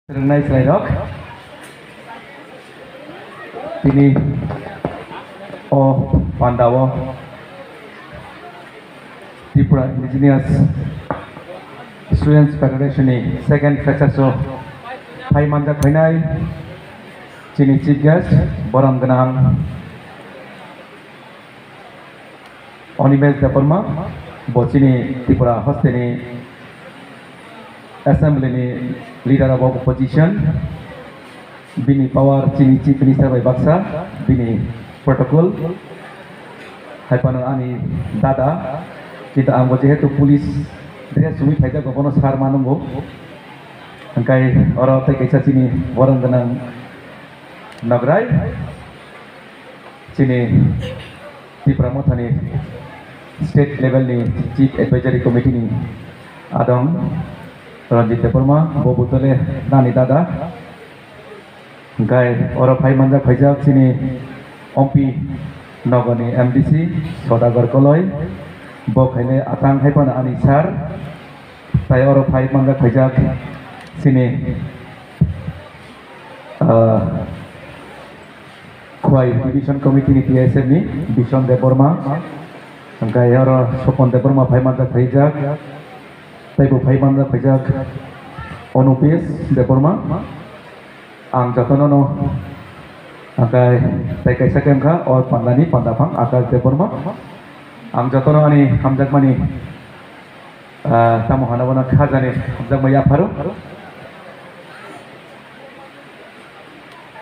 Renai Slairok Tini Pandawa Tripura Indigenous Students Federation Second Fresher Show Pai Manja Khainai Chini Chief Guest Boram Ganang Onimes Daparma Bochini Tripura Hostini Assembly Leader of Opposition Bini Power Chini Chief Minister by Baksa Bini Protocol Haipana Ani Dada kita anggo jehetu pulis dia sumi faida gobono sar manunggo angkai ora tai kaisa sini warang ganang nagrai sini di pramothani state level ni chief advisory committee ni adong Ranjit Deparma, Bobutole, Nani Dada, Gai, Ora Pai Manja Khajak, Sini, Ompi, Nogani, MDC, Sodagar Koloi, Bokhaile, Atang Haipana Anisar, Tai Ora Pai Manja Khajak, Sini, Khwai Division Committee ni PSM ni, Bishon Deparma, Gai Ora Sopon Deparma Pai Manja Khajak, Taibu Pai Manja Khajak Onupis Deparma Ang Jatono Angkai Taikai Sakemka or Pandani Pandapang Akal Deparma Ang Jatono Ani Hamjak Mani Tamu Hanawana Khajani Hamjak Maya Paru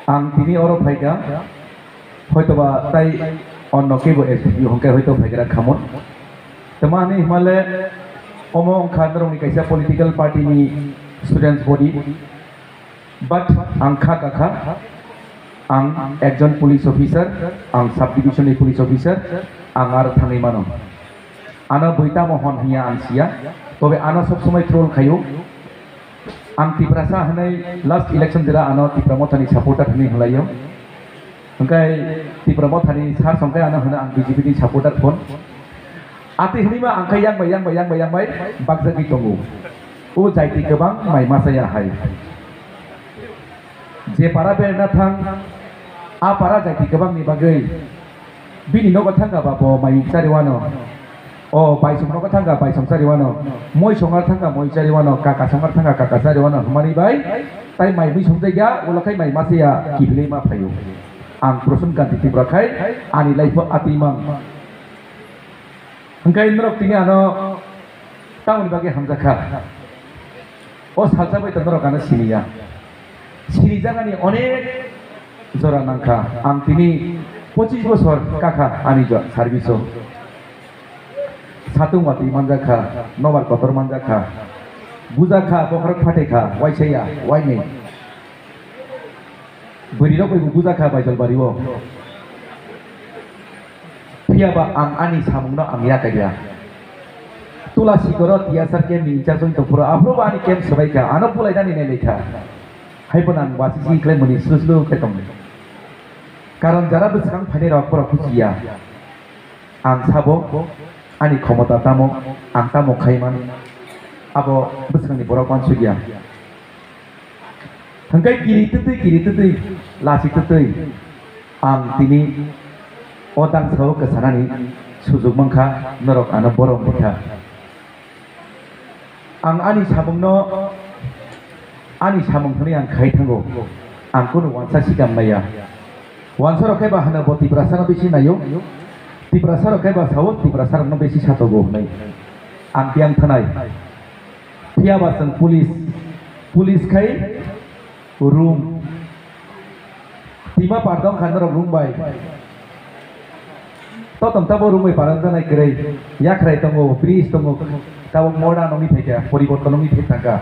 Ang Tini Oro Paiga Hoitoba Tai On Nokebo SPU Hongkai Hoito Paigara Khamon Temani Himale Omong Khandrong ni kaisa political party ni students body but angka kakha ang ekjon police officer ang subdivision ni police officer ang ar thangai mano ana boita mohon hiya ansia tobe ana sob somay troll khayo ang tiprasa hanai last election jera ana tipramothani supporter hani halayo angkai tipramothani sar songkai ana hana ang BJP ni supporter phone Ati hinima angkai yang bayang bagzagi tongu. Jaiti kebang mai masaya hai. Je para berna thang a para jaiti kebang ni bagai. Bini no thanga babo mai sariwano. Bai sum no thanga bai sum sariwano. Moi songar thanga moi sariwano kaka songar thanga kaka sariwano. Mari bai tai mai mi sum jaya ulakai mai masaya kibile ma phayo. Ang prosun kan titi brakai ani life atimang. Angkai norok tini ano tahun bagi hamzaka. Salsa bai norok ano siniya. Sini jangan ni onek zora nangka. Ang tini 25 bosor kakak ani jo serviso. Satu mati manjaka, nomor kotor manjaka. Buzaka bokor fateka, wai saya, wai ni. Beri rok ibu buzaka bai jol bariwo. Piaba ang ani samungno ang ya kaya. Tula sigoro tiasar kem ni jason to pura apro ani kem sebaika ano pulai dani neleka. Haiponan wasisi klaim muni suslu ketong. Karon jara besang phane rok pura kusia. Ang sabo ani khomota tamo ang tamo khaiman. Abo besang ni borok pan sugia. Hangkai kiri tutui lasi tutui. Ang tini Odang sawo kesanani sujug mangka norok ana borong bika. Ang ani samungno ani samung thani ang khai thango. Ang kono wansa sikam maya. Wansa rokai ba hana boti prasana besi nayo. Ti prasara kai ba sawo ti prasara no besi satogo nai. Ang tiang thanai. Pia ba sang pulis kai room. Tima pardong khandor room bai. Totam tabo rumai paranda nai krai ya krai tongo bridge tongo tabo moda nomi theka poriborton nomi theka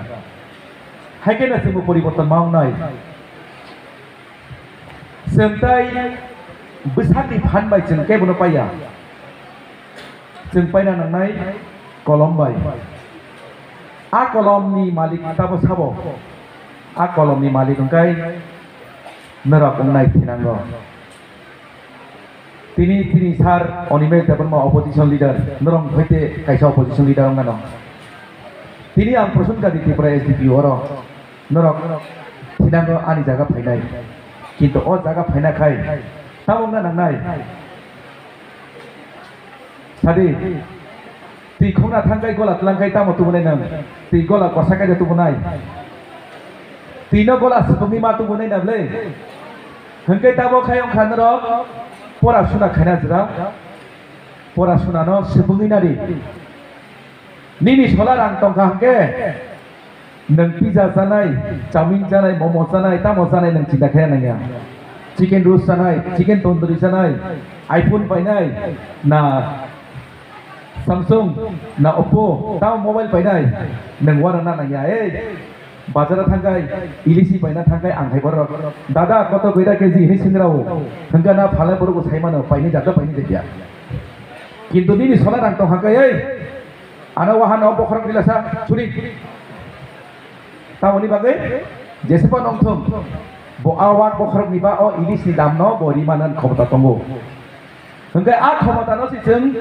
haike na simu poriborton maung nai sentai besar di phan bai jeng ke bono paya jeng paina nang nai kolom bai a kolom ni malik tabo sabo a kolom ni malik ongkai nerak nai thinango Tini sar Onimes Deparma opposition leader norong hoite kaisa opposition leader ngano. Tini ang prosun ka di Tripura SDPU oro norok थिनांगौ आंनि जागा फैनाय किन्तु अ जागा फैनायखाय तामंना नांनाय सादि ती खोंना थांगाय गला तलांखाय तामो तुबनाय नों ती गला गसाखाय तुबनाय तीनो गला सुबुंनि मा तुबनाय नाबले हंखाय ताबो खायं खानर पराशुना खायना जरा पराशुनानो सुबुंनि नारि निनि सोला रां टंका हंके नों पिज्जा जानाय चाउमिन जानाय मोमो जानाय तामो जानाय नों चिन्ता खाया नंया चिकेन रोस्ट जानाय चिकेन तंदूरी जानाय आईफोन बायनाय ना Samsung na Oppo tahu mobile bainai neng warna nanya bazar tangkai ilisi baina tangkai angkai borok dada koto beda keji ini sindrau hingga na phalai borok sai mana baini jaga baini jaga kintu ini solar rang tong hangkai ana wahana bokhorok dilasa curi tahu ni bagai jesepa nongthom bo awak bokhorok ni ba o ilisi damno bo rimanan khomota tongo hingga a khomota no si jeng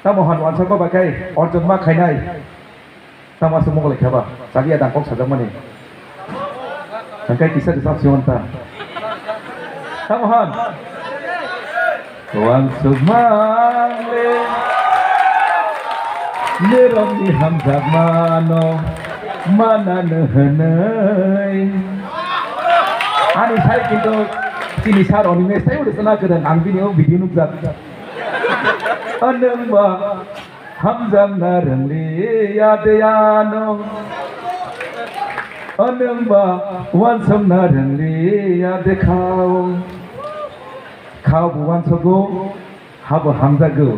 tamohan wansa ko bagai orjon ma khainai tama semua boleh kaba tadi ada kok saja mana hangkai kisah disap siwanta tamohan wan sumale neromi hamzat mano mana nehenai ani saya kintu sini sar onime saya udah senang kedan angbini video nukzat anamba hamzam narangli yadayano anamba wansam narangli yadekau kau buwan sogo habo hamzago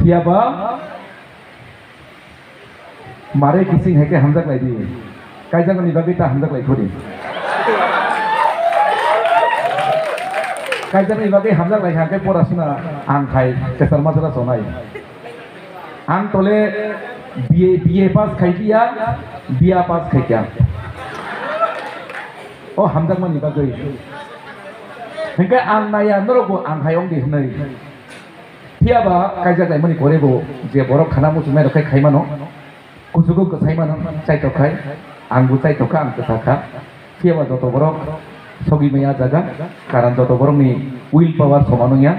tiaba mare kising heke hamzak lagi kaijang ni bagi ta hamzak lagi khodi kaijang ni bagi hamzak lagi hake porasuna angkai kesal masalah sonai ang tole BA pass khai dia BA pass khai dia oh hamdak man ni bagai hingga ang naya norogo ang hayong di hnai thiaba kaijak lai mani korebo je borok khana mu sumai rokai khai mano kusugo kusai mano chai to khai ang bu chai to ka ang taka thiaba joto borok sogi maya jaga karan joto borok ni will power somanonya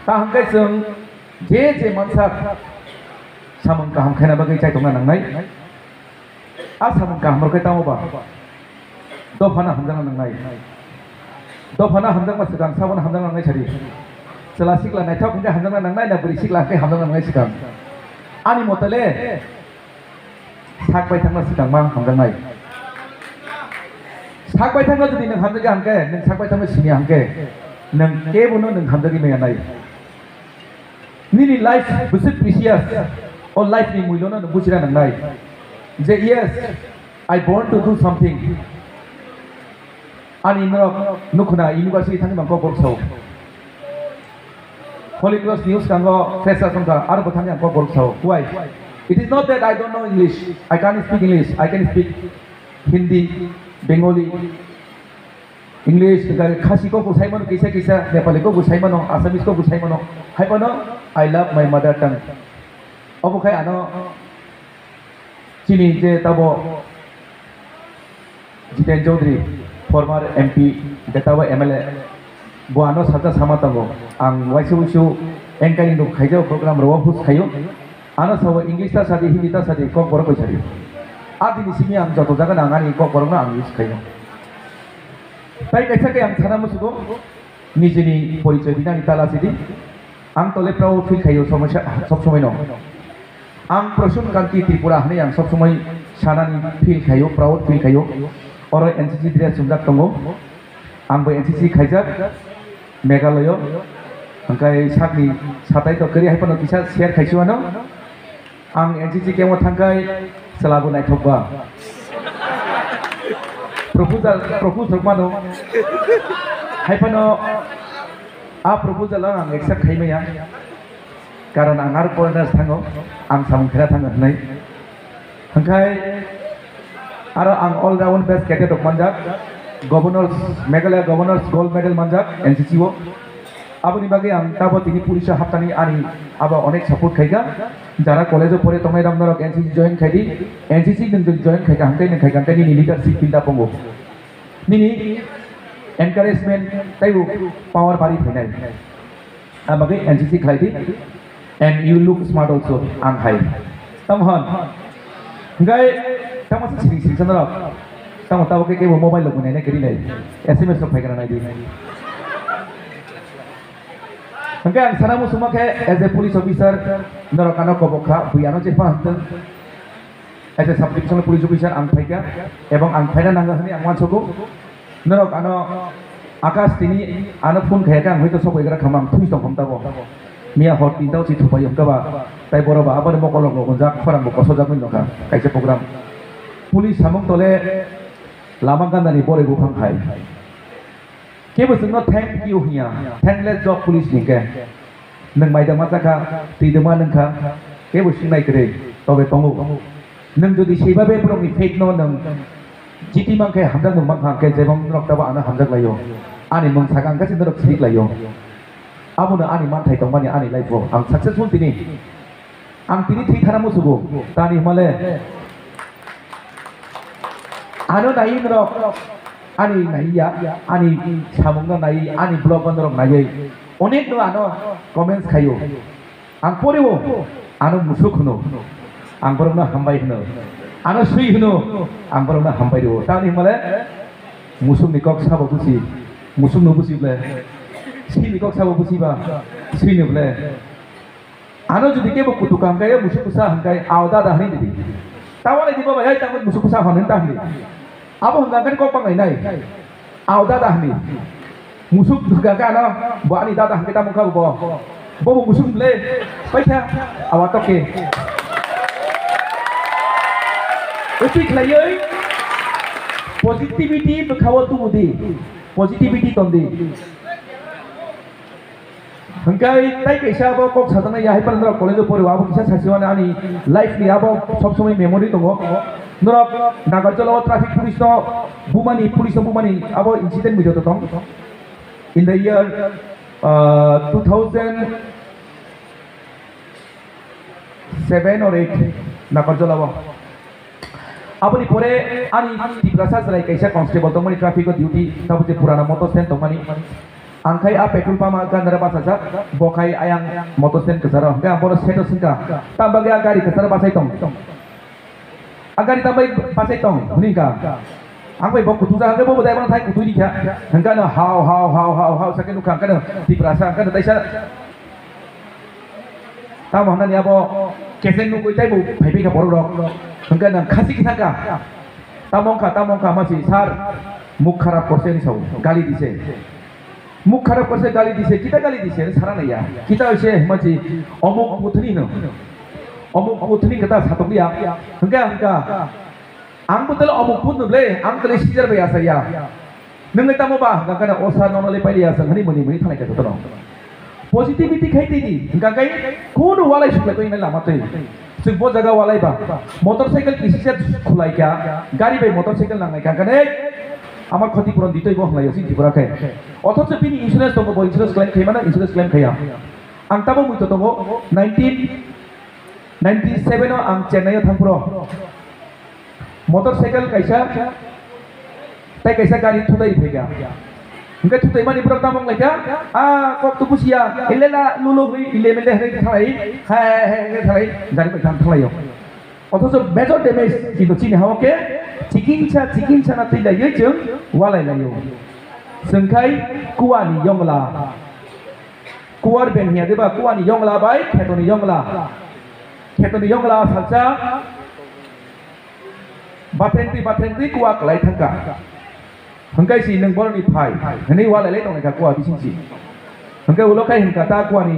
ta hangkai jeng je mansa samung kaham khena bagai chai tonga nangnai a samung kaham rokai tamu ba do phana hamjang nangnai do phana hamjang ma sigang sabon hamjang nangnai chari sela sikla naithok hingga hamjang nangnai na buri sikla kai hamjang nangnai sigang ani motale sak bai thangna sigang ma hamjang nai sak bai thangna jodi nang hamjang hangke nang sak bai thangna sini hangke nang kebuno nang hamjang me nai Nini life besit precious or life ni mulona no bujira nangnai je yes I want to do something ani norok nukhuna university thangni mangko borso Holy Cross news kango fresa sangka arbo thangni mangko borso why it is not that I don't know English I can't speak English I can speak Hindi Bengali English khasi ko busai mano kisa kisa Nepali ko busai mano Assamese ko busai mano hai pano I love my mother tongue obo khai ano chini je tabo Jiten Chaudhary former MP detawa MLA bo ano saja sama tabo ang waisu engkai nu khaijau program ro hus khayo ano sawo English ta sadi Hindi ta sadi ko borok chari adini simi ang joto jaga nangani ko borok na ang use khayo tai kaisa ke ang thana musugo nijini porichoy dinani tala sidi ang tole proud feel khayo समस्या सब समय no ang Prasun Kanti Tripura hne ang सब समय sanani feel khayo proud feel khayo oro NCC dress sumjak tongo ang bo NCC khaijak Meghalaya hangkai sakni satai to kari hai pano kisa share khaisu ano ang NCC kemo thangkai selabu nai thokba proposal mano hai pano a proposal ang accept khaimaya karon ang ar foreigners thango ang samung khera thango hnai hangkai aro ang all round best cadet of manjak governors Meghalaya governors gold medal manjak NCC wo aboni bagi ang tabo tini pulis haptani ani abo onek support khaiga jara college pore tomai ramnarok NCC join khaidi NCC din join khaiga hamkai nang khaiga tani leadership pinta pongo nini encouragement taibu power bari thainai amage NCC khaidi and you look smart also ang khai tamhon ngai tamas sing sanarok tamo tabo ke mobile lo bunai na keri nai SMS lo phaiga nai di Angkai ang sana mo sumak as a police officer narakana kobokha buyano je pahanteng as a subdivisional police officer ang phaiga ebong ang phaina nanga hani ang mansoko narakana akas tini ana phone khayaka ang hoito sokoigra khamam thui tong hamtabo mia hot tintau chi thupai hamkaba tai boroba abar mokolok lo gonjak forang bo kosojak min nokha kaise program police samung tole lamang gandani bore bu phang khai Kebo sungno thank you hiya thankless job police ni ke nang mai dama taka ti dama nang kha kebo singnai kre tobe tongu nang jodi seibabe pro mi fake no nang jiti mang ke hamjak nang mang ke jebong nok taba ana hamjak layo ani mong sagang ka sin dorok sidik layo abuna ani man thai tongmani ani laifo ang successful tini ang tini thi tharamu sugo tani himale ano nai nrok ani naiya ani samungna nai ani blog bandorok nai onek no ano comments khayo ang porebo ano musuk hono ang borokna hambai hono ano sui hono ang borokna hambai do tani male musuk nikok sabo busi musuk no busi ble si nikok sabo busi ba sui ne ble ano jodi kebo kutukam kaya musuk kusa hangkai auda da hani di tawale di baba yai tamut musuk kusa honen tahli abo hanggan kok pang nai au dada hmi musuk duga kana bo ani dada kita muka bo musuk le paitha awatoke uti klayoi positivity bekhawo tu mudi positivity tondi hangkai tai kaisa bo kok sadana ya hipan ro college pore abo kisa sasiwana ani life ni abo sob somoi memory tongo norok nagarjolo traffic police no bumani police bumani abo incident video to tong in the year 2007 or 8 nagarjolo abo ni pore ani tibrasa sarai kaisa constable tongmani traffic duty tabute purana motor stand tongmani angkai a petrol pump kan dara basa bokai ayang motor stand kesara ga boro seto singka tambage gari kesara basai tong agari tambai pasai tong huninga angbai bok kutu ja bo dai bang thai kutu di kha hangka no how second ukang kana di prasa kana taisa ta mo hanan ya bo kesen nu koi tai bu phai pi ka bor rok hangka na khasi ki thaka tamong kha masi sar mukh kharap korse ni sau gali dise mukh kharap korse gali dise kita gali dise sara na ya kita ise masi omok muthni no omuk muthni kata satok dia hangka ang betul omuk pun le ang tele sijar be asa ya nang eta mo ba hangka na osa nono le pai ya sang hani muni thanai ka to positivity khaiti di hangka kai kono walai sukle ko ina lama tei singbo jaga walai ba motorcycle kisi se khulai kya gari bai motorcycle nangai ka kane আমার ক্ষতিপূরণ দিতেই বহলাই আছে ত্রিপুরা খায় অথচ তিনি insurance দঙ্গ insurance claim খাই মানে ইন্স্যুরেন্স ক্লেম খাইয়া আং তাবো মুইতো দঙ্গ 1997 ang Chennai thangpro motorcycle kaisa tai kaisa gari thudai phega hingga thudai mani pura tamong laika kok tu pusia ilela lulu ile mele hre thalai thalai gari pe thang thalai অথচ major damage কিন্তু চিনি হাওকে চিকিৎসা না তৈলা ইয়েজों ওয়ালাই লাयो जोंखाय कुवानि यंगला कुवार बेनहिया देबा कुवानि यंगला bye खेतनि यंगला salsa बाथेंति कुवा क्लाय थांका हंखाय सि नों बरनि फाय हनै वालायलाय दंनायखा कुवा बिसिंसि हंखाय उलखाय हंका ता कुवानि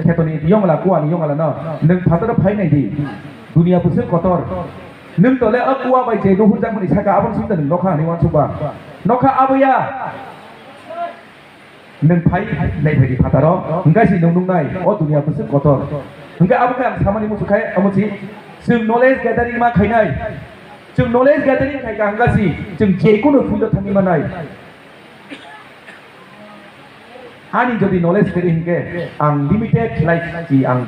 खेतनि यंगला कुवानि यंगला न नों फादर फायनाय दि दुनिया बुसे कतर नों तले कुवा बाय जे नुहुरजां मनि साका आबन सिमदा नों नखा नि वानसुबा नखा आबैया नों फाय नाय बायदि फादार हंखाय सि नों नुंनाय अ दुनिया बुसे कतर हंखाय आबखाय आं सामानि मुसुखाय अमसि जों नलेज गेदारिं मा खायनाय जों नलेज गेदारिं खायगा हंगासि जों जेखुनु फुइल थांनि मानाय ani jodi knowledge keri hingke ang limited life ji ang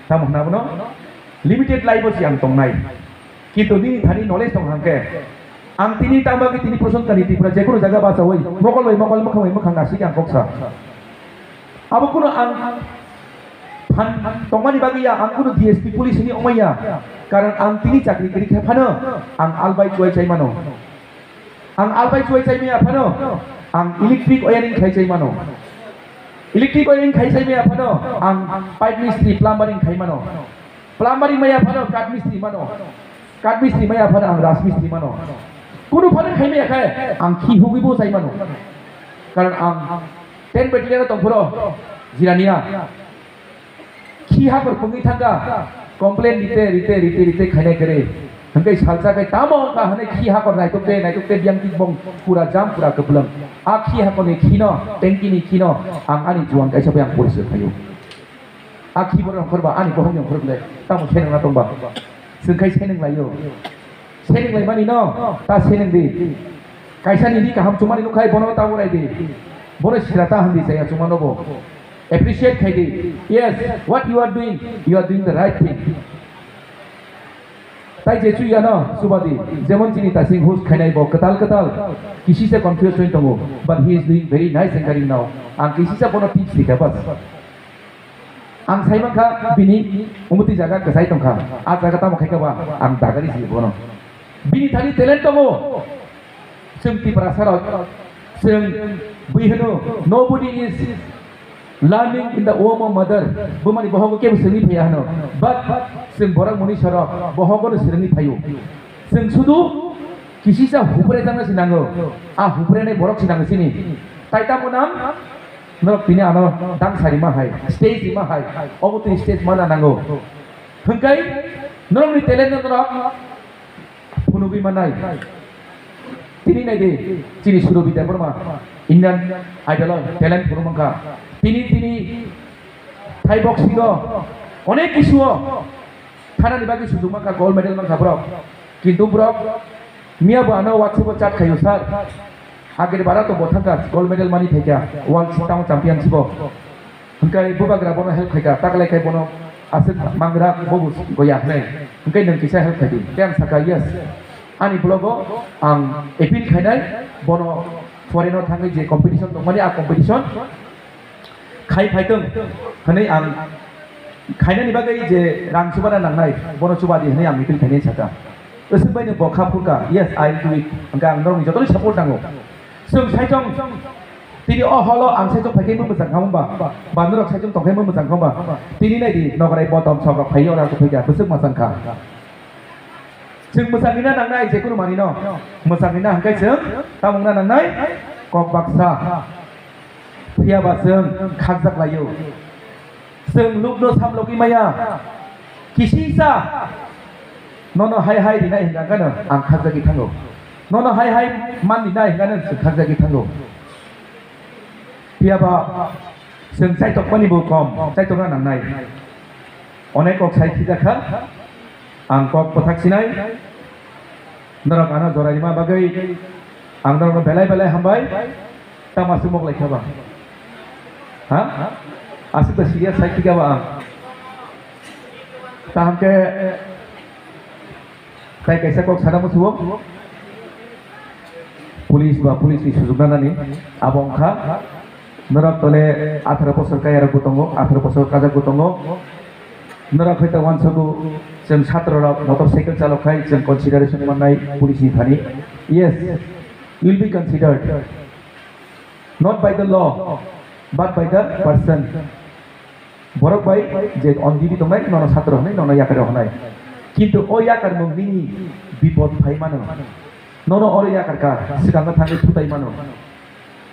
tamok na bono limited life ji ang tongnai কিন্তু ni thani knowledge tong hangke ang tini tambagi tini person kani tipra je kono jaga basa hoi mokol mokhang nasi ang koksa abo kono ang han tongmani bagi ya ang kono DSP police ni omaya karon ang tini chakri keri khapano ang albai choi chai mano ang albai choi chai me aphano ang electric wiring khai chai mano electric wiring khai chai me aphano ang pipe mistri plumbering khai mano plumbering me aphano kat mistri mano kat mistri me aphano ang ras mistri mano kuno phane khai me khai ang khi hugibo chai mano karon ang 10 battalion tongphuro jirania khi ha par pungi thanga complain rite khaine kare hangkai salsa kai tamo ka hane khi ha par nai tukte biang ti bong pura jam pura kebulang a khi ha kone khino tengki ni khino ang ani juang kai sabe ang polisi phayu a khi bor khorba ani bohong yang khorble tamo seneng na tongba sengkai seneng layo seneng lai mani no ta seneng di kaisa ni di kaham cuma ni nu khai bono ta borai di bono sirata handi saya cuma nobo appreciate khai di yes what you are doing the right thing তাই যে চুই জানো সুবাদি যেমন চিনি তা সিং হুস খাইনাই বো কতাল কিসি সে কনফিউজ হই তঙ্গো but he is doing very nice anchoring now আং কিসি সে কোনো টিপস দিকা বাস আং সাইমাখা বিনি উমতি জায়গা কসাই তংখা আ জায়গা তাম খাইকাবা আং দাগারি সি বনো বিনি থানি ট্যালেন্ট তঙ্গো जों तिप्रासाराव जों बैहोनो nobody is learning in the womb of mother bumani bohogo ke seni phaya hano but जों borak moni sara bohogo seni phayo जों sudu kisisa hupre jangna sinango a hupre nei borok sinango sini taita munam norok tini ano dang sari ma hai stage ma hai obuti stage mana nango hengkai norok ni talent norok punubi manai tini nai de chini suru bidya burma Indian idol talent burmangka tini Thai boxing onek kisuo thana ni bagi sujug maka gold medal mangka brok kintu brok mia bo ano WhatsApp chat khayo sar agere bara to bothanga gold medal mani theka world town championship hengkai bubagra bono help khaika taklai kai bono aset mangra bogus goya hnai hengkai nang kisa help khadi tem saka yes ani blogo ang appeal khainai bono foreigner thangai je competition to mani a competition khai phaitong hanai ang khainani bagai je rang subana nangnai bono subadi hanai ang appeal khainai saka osingbaino bokha purka yes I do it angka ang normi jotoni support nango जों साइजों तिनि अहलो आं साइजों फाइके मोजां खामबा बानरक साइजों तंखाय मोजां खामबा तिनि नायदि नगराय button सबक फाइयो रा फैगा बोसोक मोजांखा जों मोजाङैनो नांनाय जेकुनु मानि न मोजाङैनो हांखाय जों तामुंना नांनाय कक बाक्सा फैयाबा जों खागजाक लायो जों लुकनो सामलगि माया किसिसा ननो हाय हाय दिनाय हिंगागानो आं खागजाकि थांगौ nono hai hai man di nai nganen sekhak jagi thango piaba seng sai tok pani bu kom sai tok nang nai onek ok sai khidakha ang kok pothak sinai norok ana jorai ma bagai ang norok belai hambai tama sumok lai khaba ha asik ta serious sai khigaba ang ta hamke kai kaisa kok sada mu suwok police बा police नि सुजुगनानि आबंखा नरक तले 18 बছর कायार गुतंगो 18 बছর काजा गुतंगो नरक हैता वानसगु जों छात्ररक motorcycle चालकखाय जों कन्सिडारेशन मोननाय police नि थानि yes you will be considered not by the law but by the person borok bai je ondibi tongनाय नन छात्र हनै नन याकार हनै किन्तु ओ याकार मुंगनि बिपद फाय मानो nono ore ya karka sikanga thangi thutai mano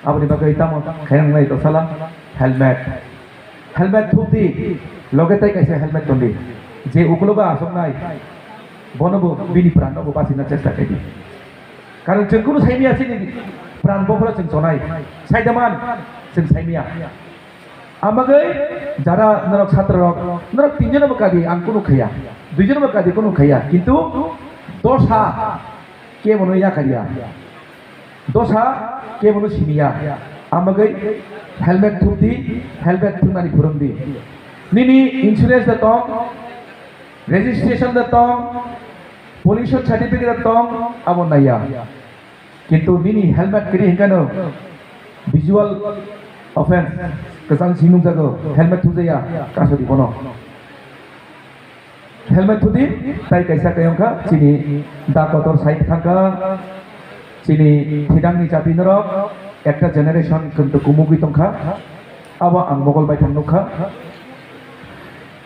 abni bagai tamo khairang nai to sala helmet thuti loge tai kaise helmet tondi je ukuloba asok nai bonobo bini pran bo basina chesta kai karon जों kuno saimia sini pran bofla जों jonai saidaman जों saimia amagai jara norok chhatra rok norok tinjona bakadi ang kuno khaya duijona bakadi kuno khaya kintu dosha ke mono ya kariya dosa ke mono simiya amagai helmet thupdi helmet thunani phurumdi nini insurance da tong registration da tong pollution certificate da tong abo naya kintu nini helmet kiri hingkano visual offense kesang sinung jago helmet thujaya kaso di kono helmet thudi tai kaisa kayongkha chini da kotor side thangka chini thidangni jati norok ekta generation kuntu kumugui tongkha abo ang mogol bai thangnukha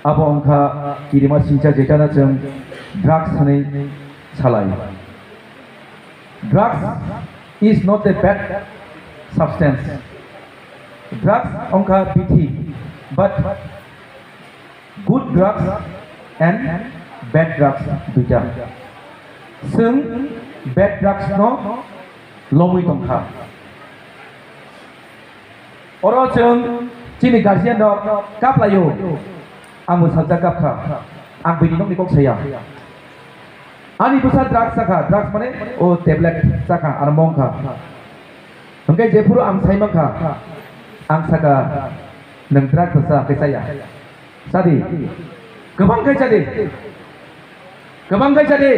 abo angkha kirima sincha jetana jeng drugs hanai salai drugs is not a bad substance drugs angkha bithi but good drugs and bad drugs duita sung bad drugs no lomui tongkha oro jeng chini guardian dok kaplayo ang musajja kapkha ang bini nok nikok saya ani busa drugs saka drugs mane o tablet saka ar mongkha hangkai jepuru ang saimangkha ang saka nang drugs sa kaisaya sadi gobang kai jadi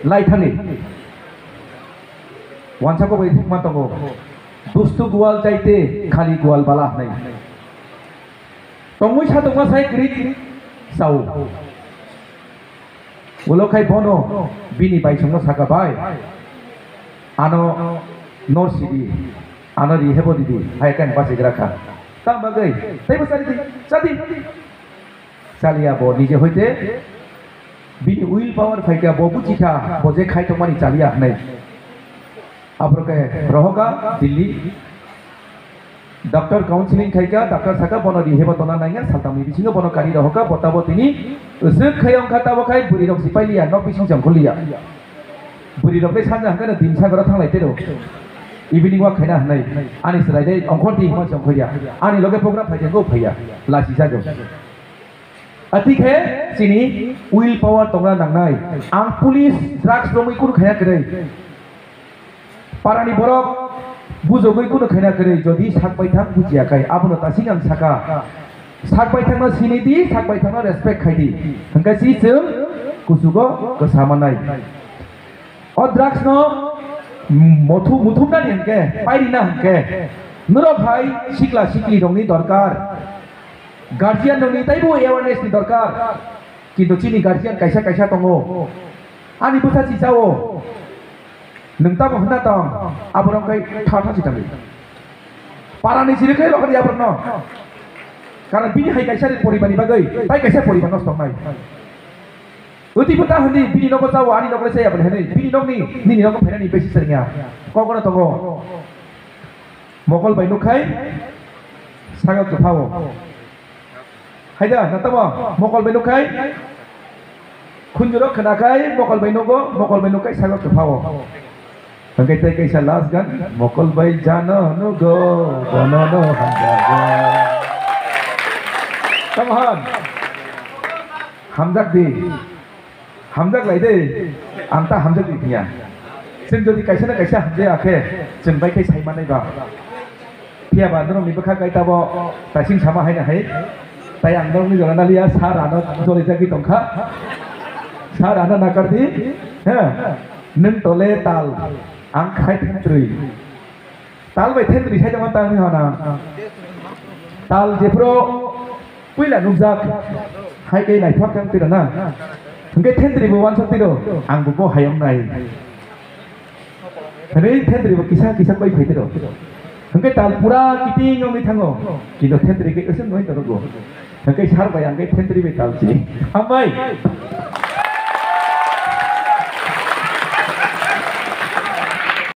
lai thani wansako bai thukma tongo dustu gwal jaite khali gwal bala nai tongmui sa tongma sai krit sau ulokai bono bini bai songno saka bai ano nor sidi ano ri hebo didi hai kan pasi graka tam bagai tai sadi চালিয়া বো নিজে হইতে বিনি will পাওয়ার ফাইকা বো বুচিকা বজে খাই তো মানি চালিয়া নাই আপ্রকে রহকা Delhi doctor counselling খাইকা doctor সাকা বন রি হেবা তনা নাইয়া সাতামি বিচিং বন কারি রহকা বতাবো তিনি উসুক খায়ং খাতা বখাই বুরি রক সিপাইলিয়া ন বিচিং জমখলিয়া বুরি রক লে সানজা হাঙ্কা দিন সাগরা थांलाय तेरो इभिनिंग वाक खायना हनाय आनि सराय दे अंखरति मा जमखलिया आनि लगे प्रोग्राम फाइजेंगो फैया लासि जागो अतिक है चीनी उइल पावर तोंगना नांगनाय आं पुलिस ड्रग्स रमै कुन खाया करे पारानि बरक बुजोगै कुन खाया करे जदि साकबाय थां बुजियाखै आबनो तासिं आं साका साकबाय थांनो सिनिदि साकबाय थांनो रेसपेक्ट खायदि हंका सि जों कुसुगो गोसामानाय अ ड्रग्स नो मथु मुथुमना हंके पाइरिना हंके नरो भाई सिकला सिकली दंनि दरकार गार्जियन दंनि ताइबो एवारनेस नि दरकार किन्तु चिनि गार्जियन कायसा कायसा दंगो आनि बुसा सिसावो नोंताबो होना दं आबरंकै थाथा सितांगै पारानि सिरिकै लखरि आबरनो कारण बिनि हाय कायसा परिबारनि बागै ताइ कायसा परिबार नस्त दंनाय उति पुता हनि बिनि नगो जाव आनि नगले साय आबन हनै बिनि नगनि निनि नगो फायनानि बेसि सरनिया कगनो दंगो मगल बायनुखाय सागा गफावो हायदा नाताबो मगल बायनुखाय खुनजुरो खोनाखाय मगल बायनुखाय सागा गफावो हंकै ताइ कैसा लास गान मगल बाय जानो नुगो बननो हामजागो तमहान हामजाक दि हामजाक लायदे आंता हामजाक दिया जों जदि कैसा ना कैसा हामजायाखै जों बायखै सायमानायबा फियाबा दरं निबखा गायताबो तासिं सामा हायना हाय ताइ आं दरं नि जनालिया सार आनो जलिजागि दंखा सार आनो नाकारदि हो नों तले ताल आं खाय थेंद्रि ताल बाय थेंद्रि सायदमा ताल नि हना ताल जेफ्रो पुइला नुजाक हाय गे नायफाक जों तिरना हंगे थेंद्रिबो वानसक तिरो आंबो बो हायम नाय हनै थेंद्रिबो किसा किसा बाय फैतिरो हंगे ताल पुरा किटिं नङै थाङो किन्तु थेंद्रिके एसे नय दरगो हंगे सार बाय आंगे थेंद्रिबे तालसि हामबाय